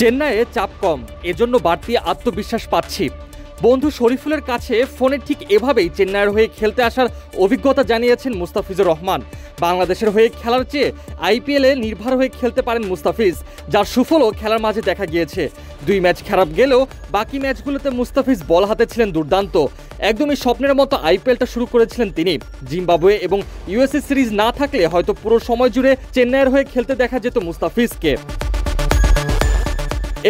চেন্নাইয়ে চাপ কম, এজন্য বাড়তি আত্মবিশ্বাস পাচ্ছি। বন্ধু শরীফুলের কাছে ফোনে ঠিক এভাবেই চেন্নাইয়ের হয়ে খেলতে আসার অভিজ্ঞতা জানিয়েছেন মুস্তাফিজুর রহমান। বাংলাদেশের হয়ে খেলার চেয়ে আইপিএলে নির্ভর হয়ে খেলতে পারেন মুস্তাফিজ, যার সুফলও খেলার মাঝে দেখা গিয়েছে। 2 ম্যাচ খারাপ গেলেও বাকি ম্যাচগুলোতে মুস্তাফিজ বল হাতে ছিলেন দুর্দান্ত। একদমই স্বপ্নের মতো আইপিএলটা শুরু করেছিলেন তিনি। জিম্বাবুয়ে এবং ইউএসএ সিরিজ না থাকলে হয়তো পুরো সময় জুড়ে চেন্নাইয়ের হয়ে খেলতে দেখা যেত মুস্তাফিজকে।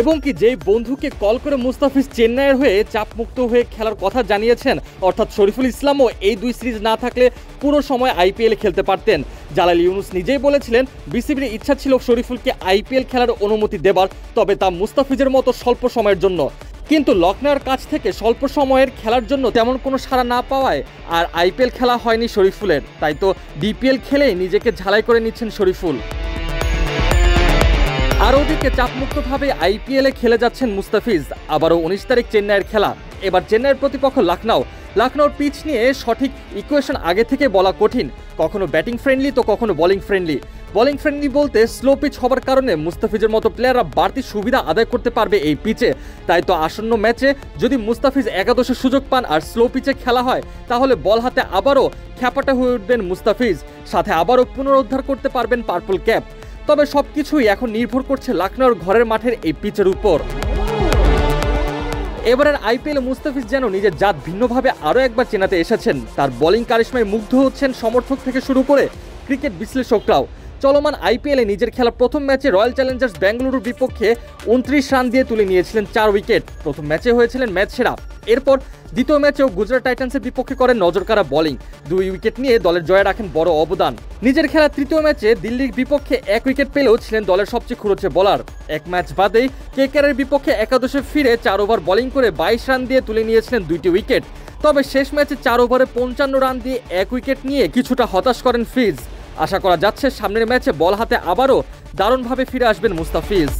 এবং কি যেই বন্ধুকে কল করে মুস্তাফিজ চেন্নাইয়ের হয়ে চাপমুক্ত হয়ে খেলার কথা জানিয়েছেন, অর্থাৎ শরীফুল ইসলামও এই 2 সিরিজ না থাকলে পুরো সময় আইপিএলে খেলতে পারতেন। জালাল ইউনুস নিজেই বলেছিলেন বিসিবির ইচ্ছা ছিল শরীফুলকে আইপিএল খেলার অনুমতি দেবার, তবে তা মুস্তাফিজের মতো স্বল্প সময়ের জন্য। কিন্তু লখনউয়ের কাছ থেকে স্বল্প সময়ের খেলার জন্য তেমন কোনো সাড়া না পাওয়ায় আর আইপিএল খেলা হয়নি শরীফুলের। তাই তো ডিপিএল খেলেই নিজেকে ঝালাই করে নিচ্ছেন শরীফুল। আর ওদিকে চাপমুক্তভাবে আইপিএলে খেলে যাচ্ছেন মুস্তাফিজ। আবারও 19 তারিখ চেন্নাইয়ের খেলা। এবার চেন্নাইয়ের প্রতিপক্ষ লখনউর পিচ নিয়ে সঠিক ইকুয়েশন আগে থেকে বলা কঠিন। কখনো ব্যাটিং ফ্রেন্ডলি তো কখনো বোলিং ফ্রেন্ডলি। বোলিং ফ্রেন্ডলি বলতে স্লো পিচ হবার কারণে মুস্তাফিজের মতো প্লেয়াররা বাড়তি সুবিধা আদায় করতে পারবে এই পিচে। তাই তো আসন্ন ম্যাচে যদি মুস্তাফিজ একাদশে সুযোগ পান আর স্লো পিচে খেলা হয়, তাহলে বল হাতে আবারও খ্যাপাটা হয়ে উঠবেন মুস্তাফিজ, সাথে আবারও পুনরুদ্ধার করতে পারবেন পার্পল ক্যাপ। তবে সবকিছুই এখন নির্ভর করছে লখনউর ঘরের মাঠের এই পিচের উপর। এবারের আইপিএলে মুস্তাফিজ যেন নিজের জাত ভিন্নভাবে আরও একবার চেনাতে এসেছেন। তার বোলিং কারিশমায় মুগ্ধ হচ্ছেন সমর্থক থেকে শুরু করে ক্রিকেট বিশ্লেষকরাও। চলমান আইপিএলে নিজের খেলা প্রথম ম্যাচে রয়্যাল চ্যালেঞ্জার্স বেঙ্গালুরুর বিপক্ষে 29 রান দিয়ে তুলে নিয়েছিলেন 4 উইকেট। প্রথম ম্যাচে হয়েছিলেন ম্যাচ সেরা। এরপর দ্বিতীয় ম্যাচেও গুজরাট টাইটান্সের বিপক্ষে করেন নজরকাড়া বোলিং। 2 উইকেট নিয়ে দলের জয়ে রাখেন বড় অবদান। নিজের খেলা তৃতীয় ম্যাচে দিল্লির বিপক্ষে 1 উইকেট পেলেও ছিলেন দলের সবচেয়ে খুঁড়োচ্ছে বোলার। 1 ম্যাচ বাদেই কেকেআরের বিপক্ষে একাদশে ফিরে 4 ওভার বোলিং করে 22 রান দিয়ে তুলে নিয়েছিলেন 2টি উইকেট। তবে শেষ ম্যাচে 4 ওভারে 55 রান দিয়ে 1 উইকেট নিয়ে কিছুটা হতাশ করেন ফিজ। আশা করা যাচ্ছে সামনের ম্যাচে বল হাতে আবারও দারুণভাবে ফিরে আসবেন মুস্তাফিজ।